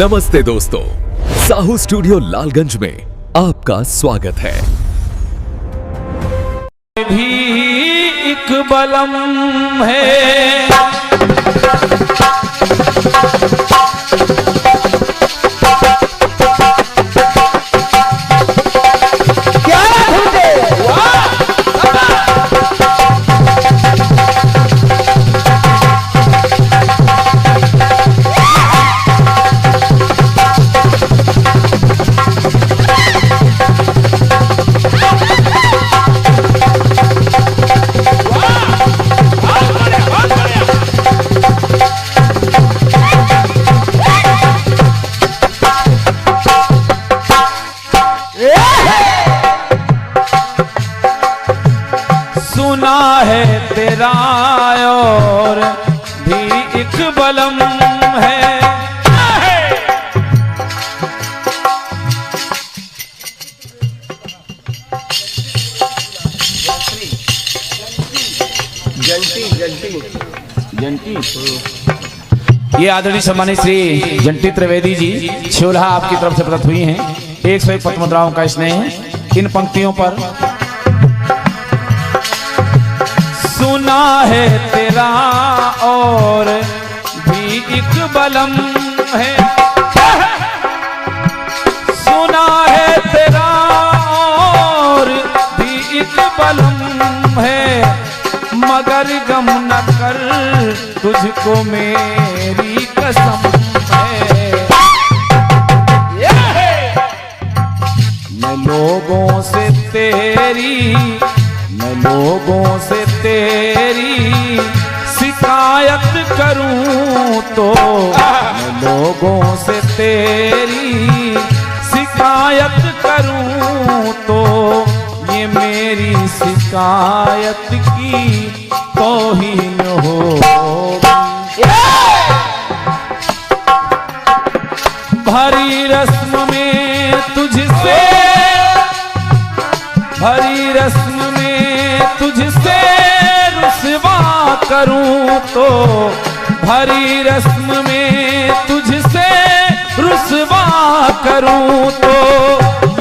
नमस्ते दोस्तों, साहू स्टूडियो लालगंज में आपका स्वागत है। भी एक बलम है, सुना है तेरा और भी एक बलम है। जंटी ये आदरणीय सम्मानित श्री जंटी त्रिवेदी जी छिवला आपकी तरफ से प्रदत्त हुई हैं 101 पद्म मुद्राओं का स्नेह। इन पंक्तियों पर सुना है तेरा और भी एक बलम है, सुना है तेरा और भी एक बलम है, मगर गम न कर तुझको मेरी कसम है। मैं लोगों से तेरी शिकायत करूं तो, मैं लोगों से तेरी शिकायत करूं तो, ये मेरी शिकायत की तौहीन होगी। भरी रस्म में तुझसे, भरी रस्म में तुझसे रुसवा करूं तो, भरी रस्म में तुझसे रुसवा करूं तो,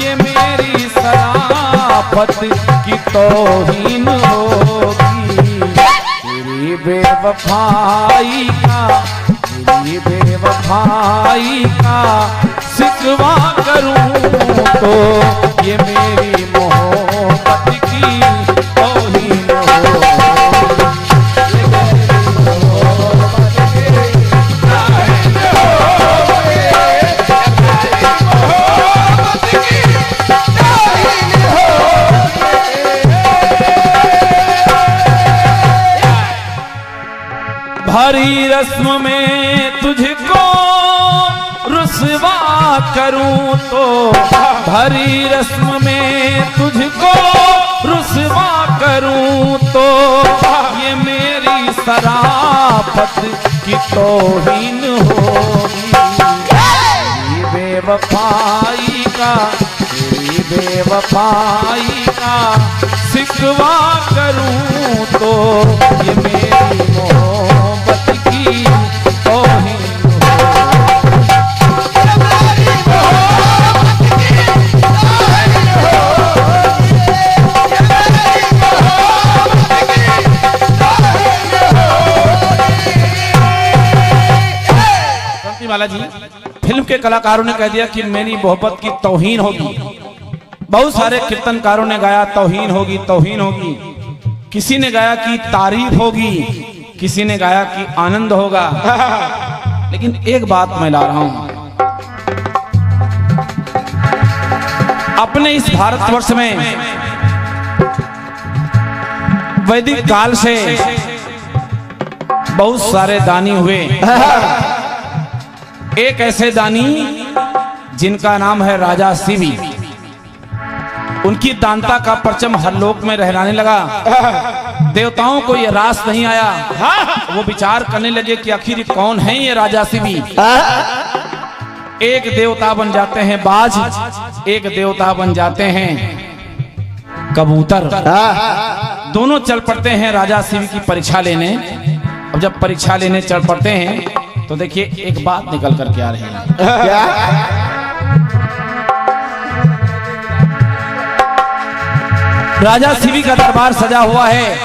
ये मेरी शराफत की तौहीन होगी। तेरी बेवफाई का शिकवा करूं तो, ये मेरी मोहब्बत की तौहीन होगी। भरी रस्म में तुझको रुसवा करूं तो, भरी रस्म में तुझको रुसवा करूं तो, ये मेरी शराफत की तौहीन होगी। तेरी बेवफाई का शिकवा करूं तो, ये मेरी मोहब्बत की तौहीन वाला जी। फिल्म के कलाकारों ने कह दिया कि मेरी मोहब्बत की तौहीन होगी। बहुत सारे कीर्तनकारों ने गाया तौहीन होगी, तौहीन होगी। किसी ने गाया कि तारीफ होगी, किसी ने गाया कि आनंद होगा। लेकिन एक बात मैं ला रहा हूं, अपने इस भारतवर्ष में वैदिक काल से बहुत सारे दानी हुए। एक ऐसे दानी जिनका नाम है राजा शिवी। उनकी दानता का परचम हर लोक में लहराने लगा। देवताओं को यह रास नहीं आया। वो विचार करने लगे कि आखिर कौन है ये राजा शिवी। एक देवता बन जाते हैं बाज, एक देवता बन जाते हैं कबूतर। दोनों चल पड़ते हैं राजा शिव की परीक्षा लेने। अब जब परीक्षा लेने चल पड़ते हैं तो देखिए एक बात निकल करके आ रही है। क्या? राजा शिवी का दरबार सजा हुआ है।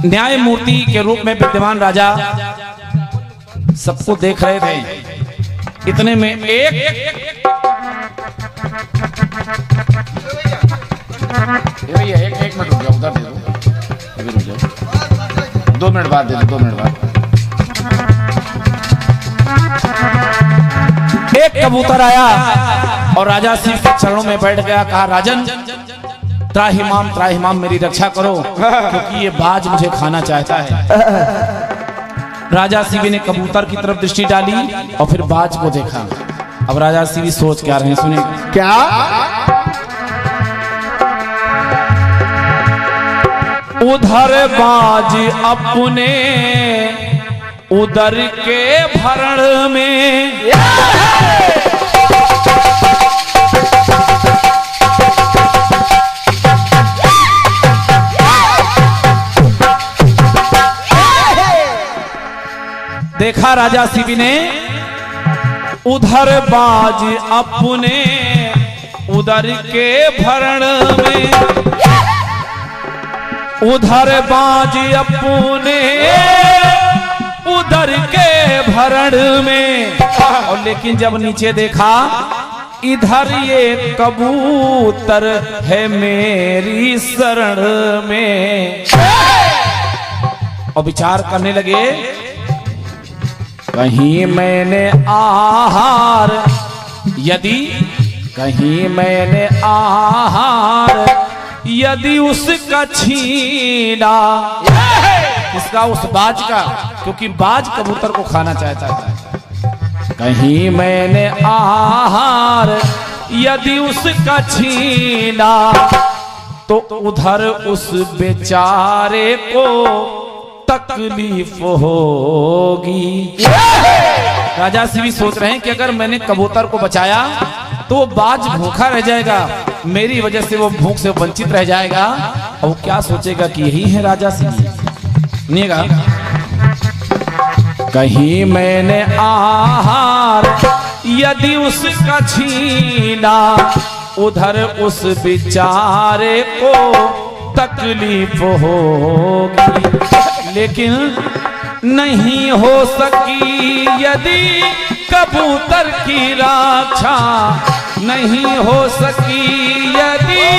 न्यायमूर्ति के रूप में विद्यमान राजा सबको देख रहे थे। इतने में एक भैया एक मिनट रुक जाओ, उधर दे दो, अभी रुक जाओ, 2 मिनट बाद दे दो, 2 मिनट बाद। एक कबूतर आया और राजा शिव के चरणों में बैठ गया। कहा, राजन त्राहिमाम मेरी रक्षा करो, क्योंकि ये बाज मुझे खाना चाहता है। राजा शिवी ने कबूतर की तरफ दृष्टि डाली और फिर बाज को देखा। अब राजा शिवी सोच क्या रहे हैं, सुनिए। क्या? उधर बाज अपने उदर के भरण में, देखा राजा शिवी ने उधर बाज अपने उदर के भरण में, उधर बाज अपने उदर के भरण में। और लेकिन जब नीचे देखा, इधर ये कबूतर है मेरी शरण में। और विचार करने लगे, कहीं मैंने आहार, यदि कहीं मैंने आहार यदि उसका छीना, इसका उस बाज का, क्योंकि बाज कबूतर को खाना चाहता था। कहीं मैंने आहार यदि उसका छीना, तो उधर उस बेचारे को तकलीफ होगी। राजा शिवी सोच रहे हैं कि अगर मैंने कबूतर को बचाया तो वो बाज भूखा रह जाएगा, मेरी वजह से वो भूख से वंचित रह जाएगा। और वो क्या सोचेगा कि यही है राजा शिवी। सुनिएगा, कहीं मैंने आहार यदि उसका छीना, उधर उस बेचारे को तकलीफ होगी। लेकिन नहीं हो सकी यदि कबूतर की रक्षा, नहीं हो सकी यदि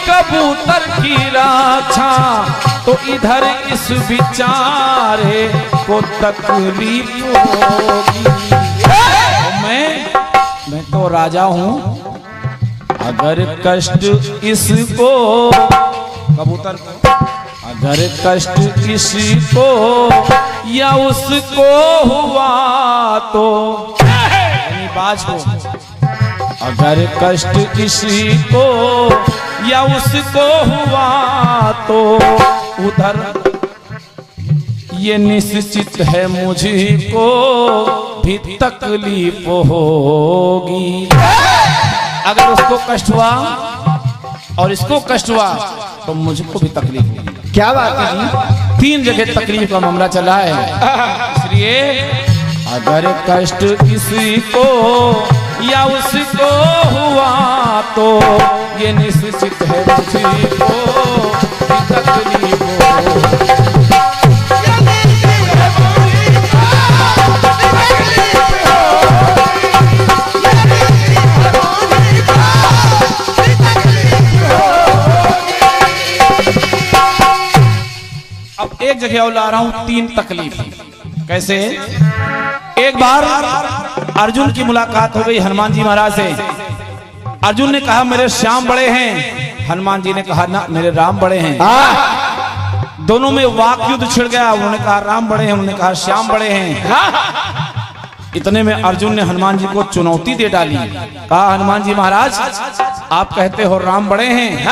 कबूतर की रक्षा, तो इधर इस बेचारे को तकलीफ होगी। मैं तो राजा हूं, अगर कष्ट इसको, कबूतर को, अगर कष्ट इसको या उसको हुआ तो, यानी बाज को, अगर कष्ट किसी को या उसको हुआ तो उधर ये निश्चित है मुझको भी तकलीफ होगी। अगर उसको कष्ट हुआ और इसको कष्ट हुआ तो मुझको भी तकलीफ होगी। क्या बात है जी? 3 जगह तकलीफ का मामला चला है। इसलिए अगर कष्ट किसी को या उसको हुआ तो ये निश्चित है मुझको भी तकलीफ होगी। अब एक जगह और ला रहा हूं 3 तकलीफ। कैसे? एक बार अर्जुन की मुलाकात हो गई हनुमान जी महाराज से। अर्जुन ने कहा मेरे श्याम बड़े हैं, हनुमान जी ने कहा ना मेरे राम बड़े हैं। दोनों में वाक युद्ध छिड़ गया। उन्होंने कहा राम बड़े हैं, उन्होंने कहा श्याम बड़े हैं। इतने में अर्जुन ने हनुमान जी को चुनौती दे डाली। कहा हनुमान जी महाराज आप कहते हो राम बड़े हैं,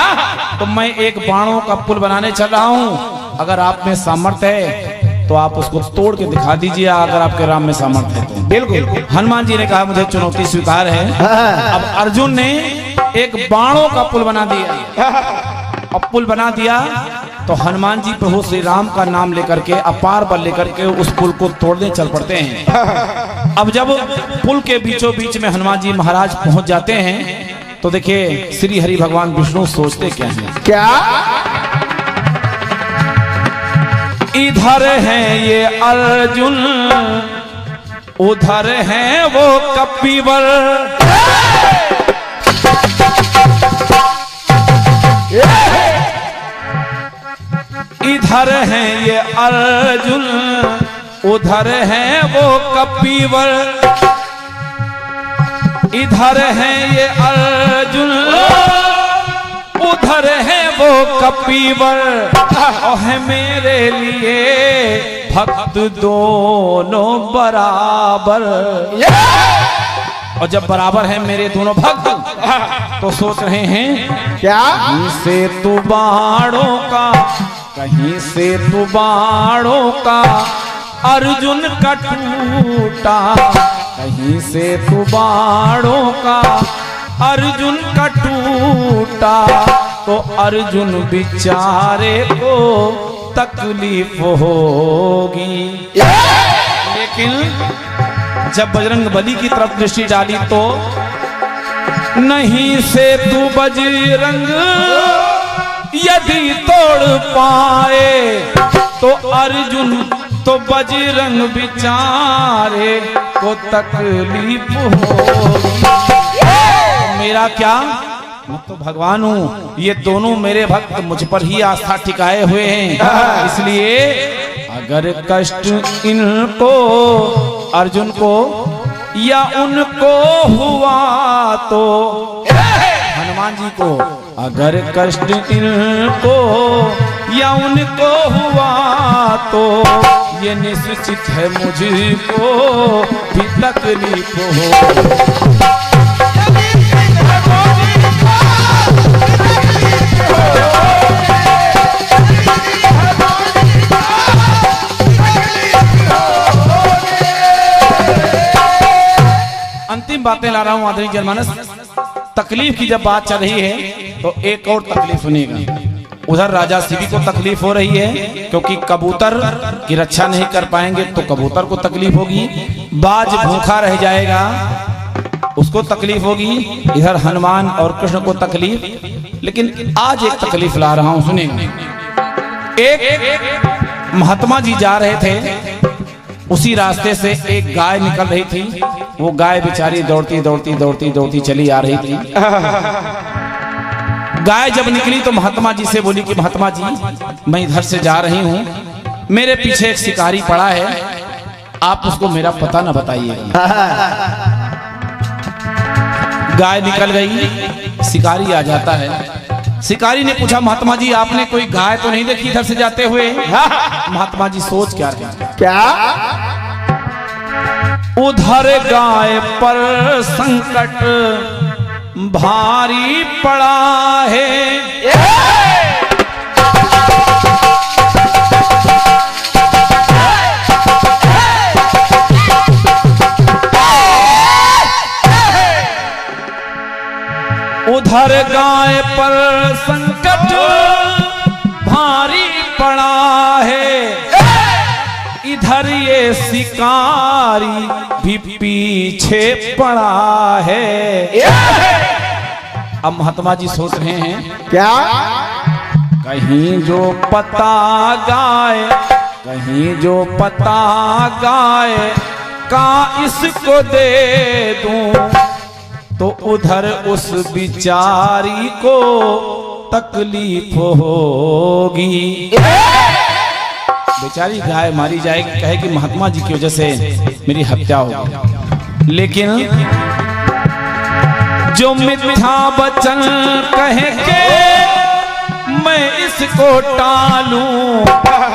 तो मैं एक बाणों का पुल बनाने चल रहा हूं। अगर आप में सामर्थ्य है तो आप उसको तोड़ के दिखा दीजिए, अगर आपके राम में सामर्थ्य है तो। बिल्कुल। हनुमान जी ने कहा मुझे चुनौती स्वीकार है। अब अर्जुन ने एक बाणों का पुल बना दिया। अब पुल बना दिया तो हनुमान जी प्रभु श्री राम का नाम लेकर के अपार बल लेकर के उस पुल को तोड़ने चल पड़ते हैं। अब जब पुल के बीचों बीच में हनुमान जी महाराज पहुंच जाते हैं तो देखिए श्री हरि भगवान विष्णु सोचते क्या हैं, क्या इधर है ये अर्जुन उधर है वो कपिवर, इधर है ये अर्जुन उधर है वो कपिवर, इधर है ये अर्जुन उधर है वो कपिवर, और है मेरे लिए भक्त दोनों बराबर। और जब बराबर है मेरे दोनों भक्त तो सोच रहे हैं क्या कहीं से तू बाणों का, कहीं से तू बाणों का अर्जुन का टूटा, कहीं से तू बाणों का अर्जुन का टूटा, तो अर्जुन बेचारे को तकलीफ होगी। लेकिन जब बजरंग बली की तरफ दृष्टि डाली तो नहीं से तू बजरंग यदि तोड़ पाए तो अर्जुन तो बजरंग बेचारे को तकलीफ होगी। मेरा क्या, मैं तो भगवान हूँ, ये दोनों मेरे भक्त मुझ पर ही आस्था टिकाए हुए हैं, इसलिए अगर कष्ट इनको अर्जुन को या उनको हुआ तो हनुमान जी को, अगर कष्ट इनको या उनको हुआ तो ये निश्चित है मुझको भी तकलीफ हो। अंतिम बातें ला रहा हूं आदरणीय जनमानस। तकलीफ की जब बात चल रही है तो एक और तकलीफ सुनिएगा। उधर राजा शिवी को तकलीफ हो रही है क्योंकि कबूतर की रक्षा नहीं कर पाएंगे तो कबूतर को तकलीफ होगी, बाज भूखा रह जाएगा उसको तकलीफ होगी, इधर हनुमान और कृष्ण को तकलीफ। लेकिन आज एक तकलीफ ला रहा हूं, सुनिएगा। एक महात्मा जी जा रहे थे, उसी रास्ते से एक गाय निकल रही थी, वो गाय बेचारी दौड़ती दौड़ती दौड़ती दौड़ती चली आ रही थी। गाय जब निकली तो महात्मा जी से बोली कि महात्मा जी मैं इधर से जा रही हूँ, मेरे पीछे एक शिकारी पड़ा है, आप उसको मेरा पता ना बताइए। गाय निकल गई, शिकारी आ जाता है। शिकारी ने पूछा महात्मा जी आपने कोई गाय तो नहीं देखी इधर से जाते हुए? महात्मा जी सोच क्या रहे, क्या उधर गाय पर संकट भारी पड़ा है, उधर गाय पर संकट भारी पड़ा है, इधर ये शिकारी भी पीछे पड़ा है। अब महात्मा जी सोच रहे हैं क्या कहीं जो पता गाय, कहीं जो पता गाय का इसको दे दूं तो उधर उस बिचारी को तकलीफ होगी। बेचारी गाय मारी जाएगी, कहेगी महात्मा जी की वजह से मेरी हत्या होगी। लेकिन जो मिथ्या वचन कहे के मैं इसको टालूं,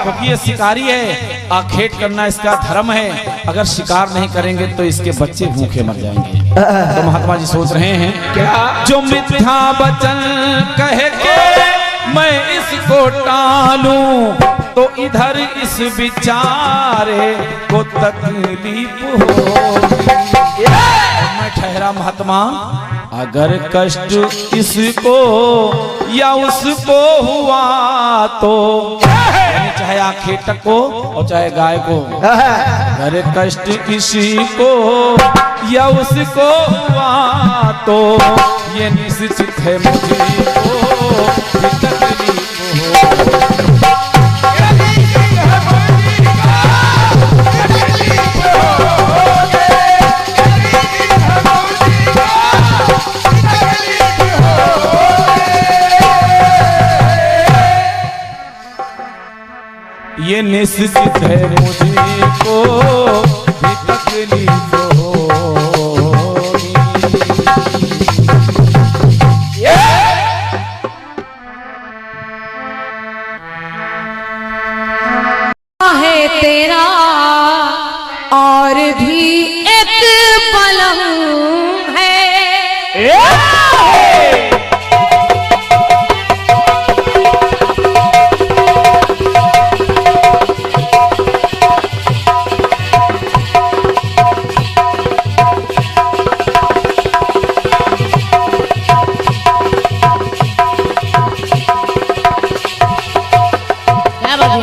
क्योंकि ये शिकारी है, आखेट करना इसका धर्म है, अगर शिकार नहीं करेंगे तो इसके बच्चे भूखे मर जाएंगे। तो महात्मा जी सोच रहे हैं क्या जो मिथ्या वचन कहे के मैं इसको टालूं तो इधर इस बिचारे को तकलीफ होगी। मैं ठहरा महात्मा, अगर कष्ट इसको या उसको हुआ तो, यानी चाहे आंखें टको और चाहे गाय को, अगर कष्ट किसी को या उसको हुआ तो ये निश्चित है मुझे को भी तकलीफ हो। ये निश्चित है मुझे को भी तकलीफ होगी। है तेरा और भी एक पलंग है।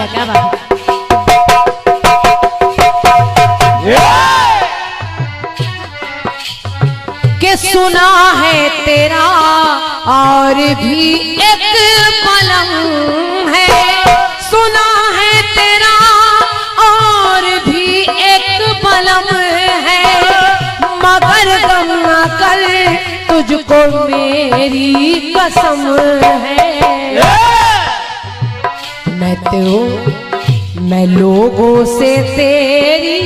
क्या बात के सुना है तेरा और भी एक पलंग है, सुना है तेरा और भी एक पलंग है, मगर गम न कर तुझको मेरी कसम है। मैं लोगों से तेरी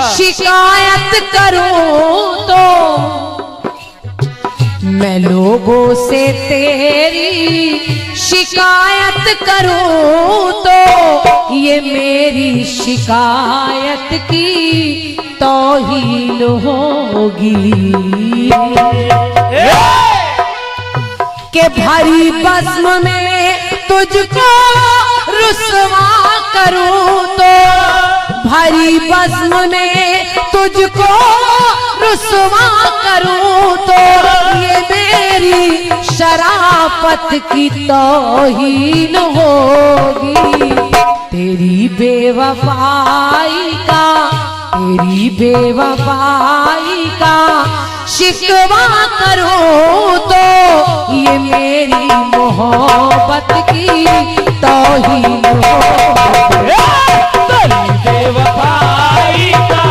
शिकायत करूं तो, मैं लोगों से तेरी शिकायत करूं तो ये मेरी शिकायत की तौहीन होगी। के भरी बज़्म में तुझको रुसवा करूं तो, भरी बज़्म में तुझको रुसवा करूं तो ये मेरी शराफत की तौहीन होगी। तेरी बेवफाई का शिकवा करूं तो ये मेरी मोहब्बत की तौहीन होगी। तेरी बेवफाई का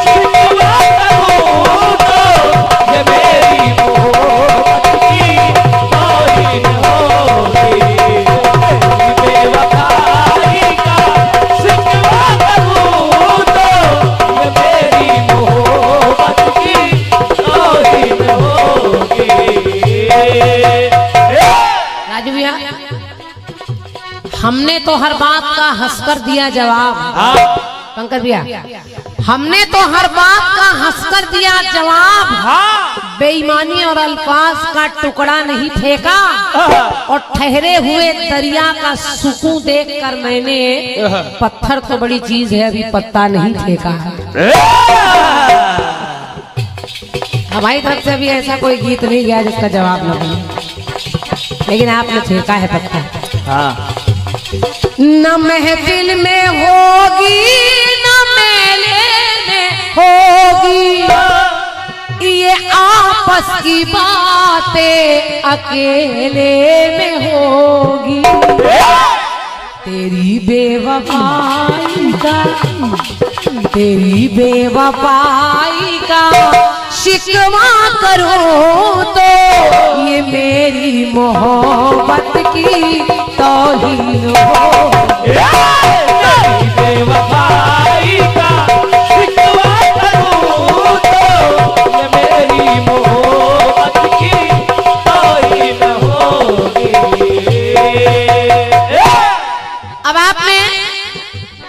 शिकवा करूं तो ये मेरी मोहब्बत की तौहीन होगी। तेरी बेवफाई का शिकवा करूं तो ये मेरी मोहब्बत की तौहीन होगी। राजू भैया, हमने तो हर बात का हंसकर दिया जवाब। पंकज भैया, हमने तो हर बात का हंसकर दिया जवाब। बेईमानी और अल्फाज का टुकड़ा नहीं फेंका और ठहरे हुए दरिया का सुकून देखकर मैंने, पत्थर तो बड़ी चीज है अभी पत्ता नहीं फेंका। हमारी तरफ से अभी ऐसा कोई गीत नहीं गया जिसका जवाब न बने, लेकिन आपने फेंका है पत्ता। न महफिल में होगी न मेले में होगी, ये आपस की बातें अकेले में होगी। तेरी बेवफाई का शिकवा करूं तो ये मेरी मोहब्बत की तौहीन होगी। तेरी बेवफाई का शिकवा करूं तो ये मेरी मोहब्बत की तौहीन होगी। अब आपने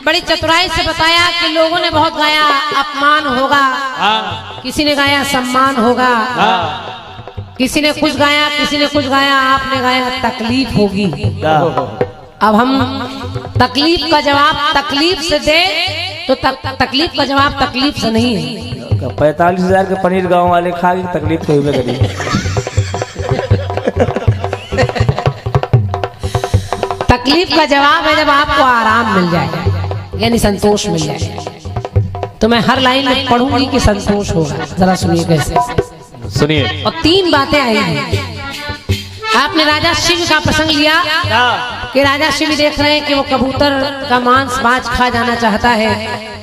बड़ी चतुराई से बताया कि लोगों ने बहुत गाया अपमान होगा, किसी ने गाया सम्मान होगा, किसी ने कुछ गाया, किसी ने कुछ गाया, आपने गाया तकलीफ होगी। अब हम तकलीफ का जवाब तकलीफ से दे तो तकलीफ का जवाब तकलीफ से नहीं है। 45,000 के पनीर गांव वाले खा के तकलीफ तो हुए करी। तकलीफ का जवाब है जब आपको आराम मिल जाए, यानी संतोष मिल जाए। तो मैं हर लाइन में पढ़ूंगी कि संतोष होगा, जरा सुनिए कैसे। सुनिए। और 3 बातें आई हैं। आपने राजा शिव का प्रसंग लिया कि राजा शिव देख रहे हैं कि वो कबूतर का मांस बाज खा जाना चाहता है,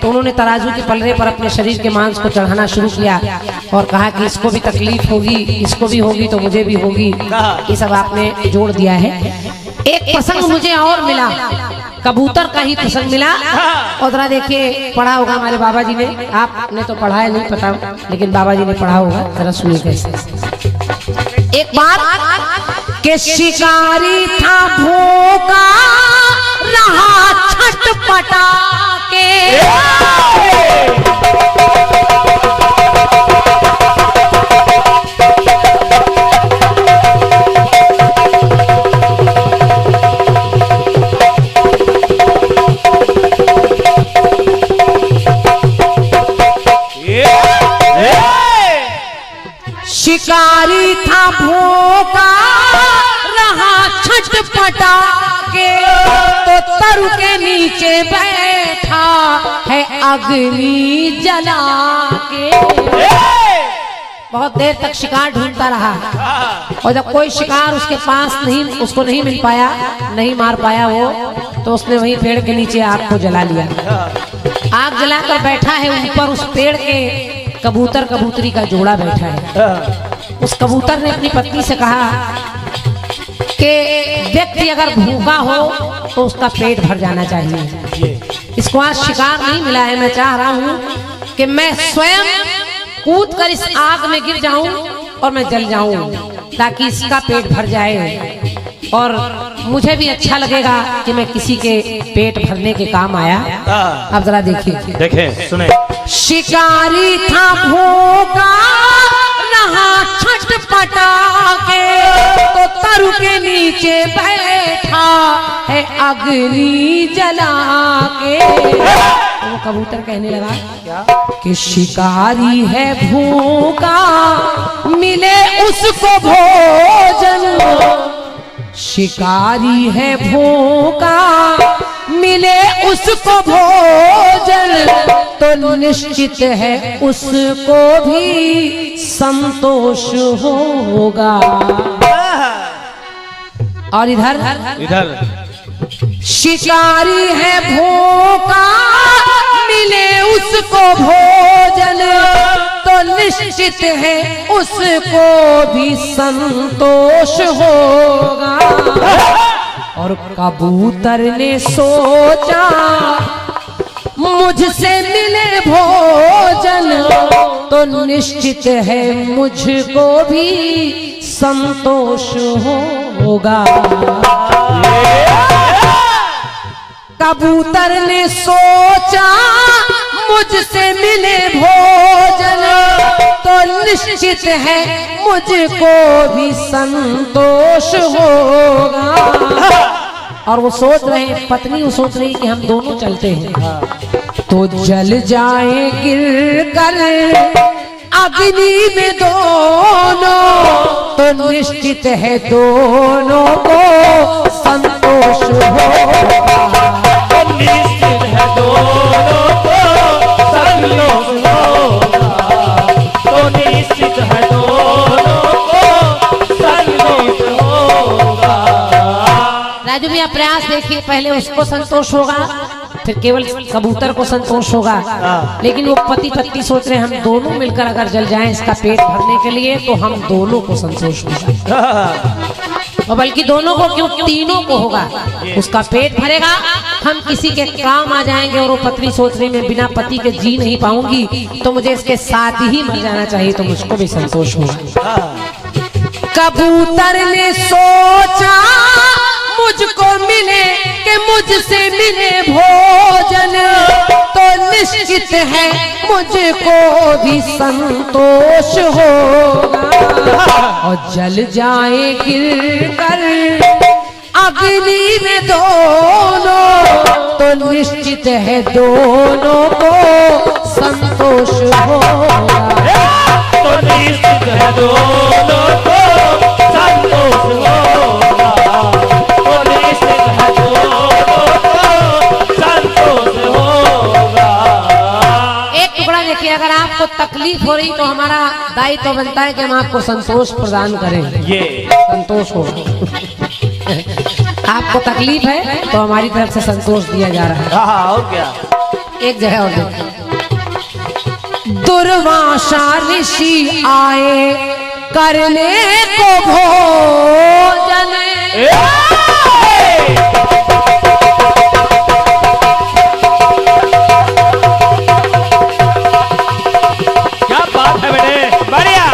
तो उन्होंने तराजू के पलड़े पर अपने शरीर के मांस को चढ़ाना शुरू किया और कहा कि इसको भी तकलीफ होगी, इसको भी होगी तो मुझे भी होगी। ये सब आपने जोड़ दिया है। एक प्रसंग मुझे और मिला, कबूतर का ही प्रसंग मिला, और जरा देखिए, पढ़ा होगा हमारे बाबा जी ने, आपने तो पढ़ा है नहीं पता, लेकिन बाबा जी ने पढ़ा होगा, जरा सुनिए कैसे। एक बार के शिकारी था भूखा रहा छटपटा के, शिकारी था भूखा रहा छटपटा के, तो तरु के नीचे बैठा है अग्नि जला के। बहुत देर तक शिकार ढूंढता रहा, और जब कोई शिकार उसके पास उसको नहीं मिल पाया, नहीं मार पाया वो, तो उसने वहीं पेड़ के नीचे आग को जला लिया। आग जलाकर बैठा है ऊपर, उस पेड़ के कबूतर कबूतरी का जोड़ा बैठा है। उस कबूतर ने अपनी पत्नी से कहा कि व्यक्ति अगर भूखा हो तो उसका पेट भर जाना चाहिए। इसको आज शिकार नहीं मिला है, मैं चाह रहा हूँ कि मैं स्वयं कूद कर इस आग में गिर जाऊं और मैं जल जाऊं, ताकि इसका पेट भर जाए और मुझे भी अच्छा लगेगा कि मैं किसी के पेट भरने के काम आया। अब जरा देखिए, देखें, सुने। शिकारी था भूखा रहा छटपटा के, तो तरु के नीचे बैठा है अग्नि जला के। वो कबूतर कहने लगा कि शिकारी है भूखा मिले उसको भोजन, शिकारी है भूखा मिले उसको भोजन, तो निश्चित है उसको भी संतोष होगा। और इधर शिकारी है भूखा मिले उसको भोजन, तो निश्चित है उसको भी संतोष होगा। और कबूतर ने सोचा मुझसे मिले भोजन, तो निश्चित है मुझको भी संतोष होगा। कबूतर ने सोचा मुझसे मिले भोजन, तो निश्चित है मुझको भी संतोष होगा। और वो सोच रहे हैं, पत्नी वो सोच रही कि हम दोनों चलते हैं तो जल जाए गिर कर अग्नि में दोनों, तो निश्चित है दोनों को संतोष होगा। निश्चित है दोनों को संतोष होगा, तो निश्चित है दोनों को संतोष होगा। राजू भैया प्रयास देखिए, पहले उसको संतोष होगा, फिर केवल कबूतर को संतोष होगा, लेकिन वो पति पत्नी सोच रहे हम दोनों मिलकर अगर जल जाएं इसका पेट भरने के लिए, तो हम दोनों को संतोष होगा। और बल्कि दोनों को क्यों, तीनों को होगा। उसका पेट भरेगा, हम किसी के काम आ जाएंगे। और वो पत्नी सोच रही मैं बिना पति के जी नहीं पाऊंगी, तो मुझे इसके साथ ही मर जाना चाहिए, तो मुझको भी संतोष होगा। कबूतर ने सोचा मुझको मिले कि मुझसे मिले भोजन, तो निश्चित है मुझको भी संतोष होगा। और जल जाए गिर कर अग्नि में दोनों, तो निश्चित है दोनों को संतोष होगा। तो निश्चित है दोनों को संतोष होगा। तो निश्चित है दोनों को संतोष होगा। एक टुकड़ा देखिए, अगर आपको तकलीफ हो रही तो हमारा दायित्व तो बनता है कि हम आपको संतोष प्रदान करें। ये संतोष हो आपको तकलीफ है तो हमारी तरफ से संतोष दिया जा रहा है। हाँ, और क्या। एक जगह और देखिए, दुर्वासा ऋषि आए करने को भोजन। क्या बात है बेटे, बढ़िया।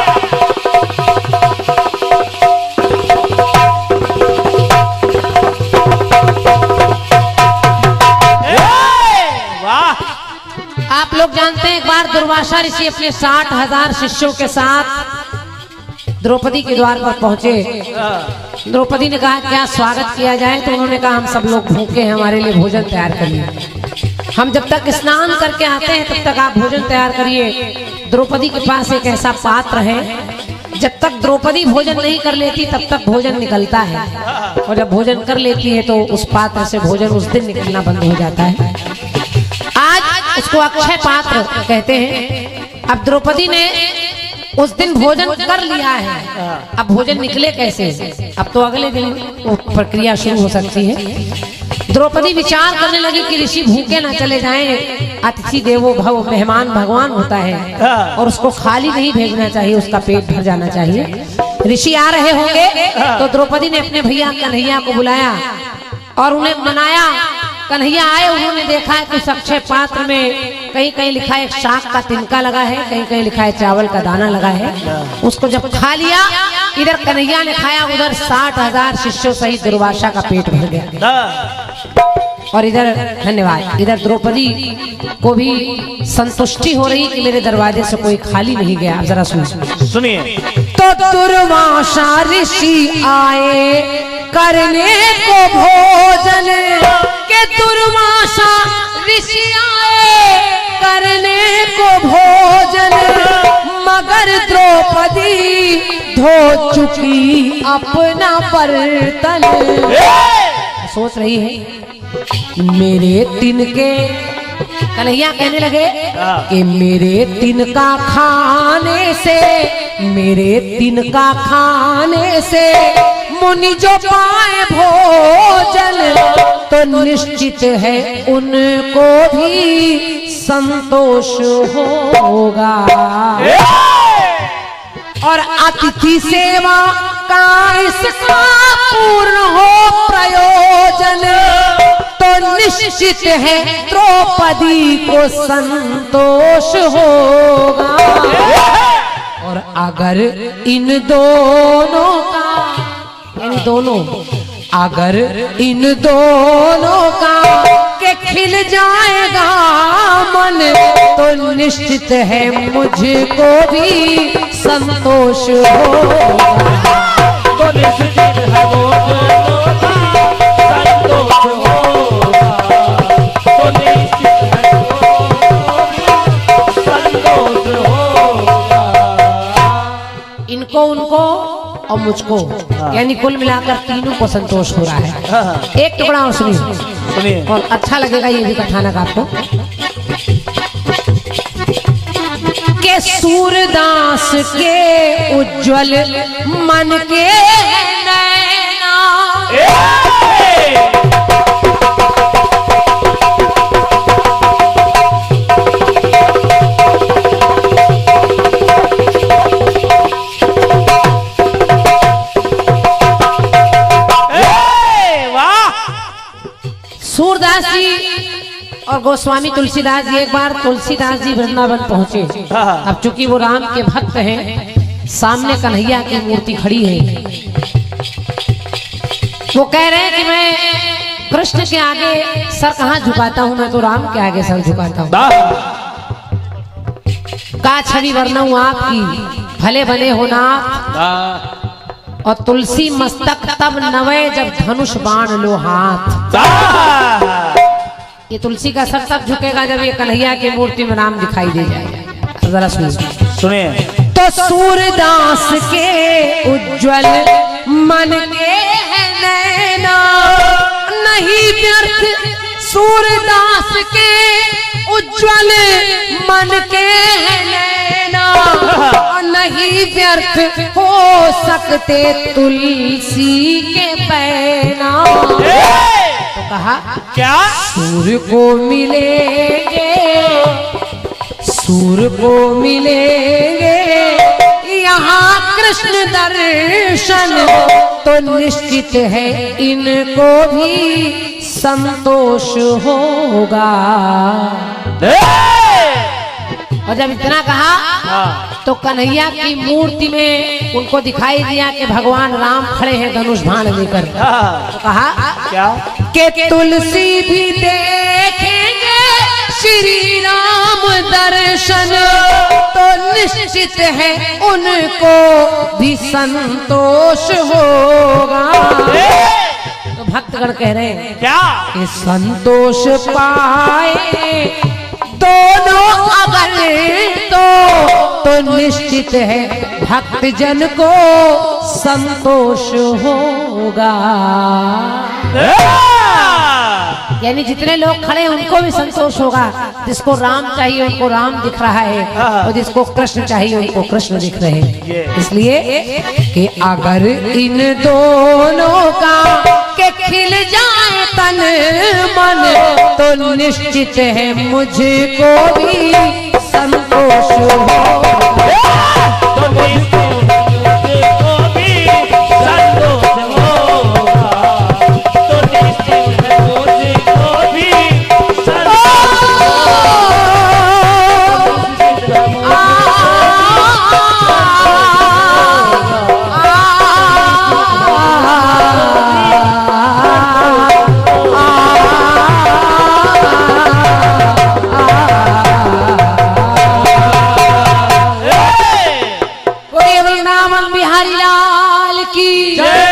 आप लोग जानते हैं, एक बार दुर्वासा ऋषि अपने 60,000 शिष्यों के साथ द्रौपदी के द्वार पर पहुंचे। द्रौपदी ने कहा क्या स्वागत किया जाए, तो उन्होंने कहा हम सब लोग भूखे हैं, हमारे लिए भोजन तैयार करिए। हम जब तक स्नान करके आते हैं तब तक आप भोजन तैयार करिए। द्रौपदी के पास एक ऐसा पात्र है, जब तक द्रौपदी भोजन नहीं कर लेती तब तक भोजन निकलता है, और जब भोजन कर लेती है तो उस पात्र से भोजन उस दिन निकलना बंद हो जाता है। आज उसको अक्षय पात्र कहते हैं। अब द्रौपदी ने उस दिन भोजन कर लिया है, अब भोजन निकले कैसे? अब तो अगले दिन वो प्रक्रिया शुरू हो सकती है। द्रौपदी विचार करने लगी कि ऋषि भूखे ना चले जाएं। अतिथि देवो भव, मेहमान भगवान होता है और उसको खाली नहीं भेजना चाहिए, उसका पेट भर जाना चाहिए। ऋषि आ रहे होंगे तो द्रौपदी ने अपने भैया कन्हैया को बुलाया और उन्हें मनाया। कन्हैया आए, उन्होंने देखा है कि अक्षय पात्र में कहीं कहीं लिखा है शाक का तिनका लगा है, कहीं कहीं लिखा है चावल का दाना लगा है। उसको जब खा लिया, इधर कन्हैया ने खाया, उधर 60,000 शिष्यों सहित दुर्वासा का पेट भर गया। और इधर धन्यवाद, इधर द्रौपदी को भी संतुष्टि हो रही कि मेरे दरवाजे से कोई खाली नहीं गया। जरा सुनिए। तो दुर्वासा ऋषि आए करने को भोजन, के दुर्वासा ऋषि आए करने को भोजन, मगर द्रौपदी धो चुकी अपना बर्तन। सोच रही है मेरे तिनके, कन्हैया कहने लगे कि मेरे तिनका खाने से, मेरे तिनका खाने से मुनि जो पाए भोजन, तो निश्चित है उनको भी संतोष होगा। और अतिथि सेवा का इसका पूर्ण हो प्रयोजन, तो निश्चित है द्रौपदी को संतोष होगा। और अगर इन दोनों का, इन दोनों, अगर इन दोनों का के खिल जाएगा मन, तो निश्चित है मुझको भी संतोष होगा। तो निश्चित है वो दोनों का संतोष होगा। तो निश्चित है वो संतोष होगा। इनको, उनको और मुझको, यानी कुल मिलाकर तीनों को संतोष हो रहा है। एक टुकड़ा और सुनिए और अच्छा लगेगा ये भी कथानक आपको। के सूरदास के उज्जवल मन के नैना, सूरदास जी और गोस्वामी तुलसीदास जी, एक बार तुलसीदास जी वृंदावन पहुंचे। अब चूंकि वो राम के भक्त हैं, सामने कन्हैया की मूर्ति खड़ी है। वो कह रहे हैं कि मैं कृष्ण के आगे सर कहाँ झुकाता हूँ, मैं तो राम के आगे सर झुकाता हूँ। का छवि वर्णऊं आपकी, भले भले हो नाथ, और तुलसी मस्तक तब नवे जब धनुष बाण लो हाथ। ये तुलसी का सर तब झुकेगा जब ये कन्हैया की मूर्ति में नाम दिखाई दे जाएगा। तो जरा सुनिए। तो सूरदास के उज्जवल मन के है नैना, नहीं व्यर्थ सूरदास के उज्जवल मन के है नैना, नहीं व्यर्थ हो सकते तुलसी के पैना। तो कहा क्या? सूर्य को मिलेंगे, सूर्य को मिलेंगे यहाँ कृष्ण दर्शन, तो निश्चित है इनको भी संतोष होगा। और जब इतना कहा तो कन्हैया की मूर्ति में उनको दिखाई दिया कि भगवान राम खड़े हैं धनुष बाण लेकर। तो कहा क्या? कि तुलसी भी देखेंगे श्री राम दर्शन, तो निश्चित है उनको भी संतोष होगा। तो भक्तगण कह रहे हैं क्या? कि संतोष पाए दोनों अगर तो निश्चित है भक्त जन को संतोष होगा। यानी जितने लोग खड़े हैं उनको भी संतोष होगा। जिसको राम चाहिए उनको राम दिख रहा है, और जिसको कृष्ण चाहिए उनको कृष्ण दिख रहे हैं। इसलिए कि अगर इन दोनों का के खिल जाए तन मन, तो निश्चित है मुझको भी संतोष होगा। बिहारी लाल की जय।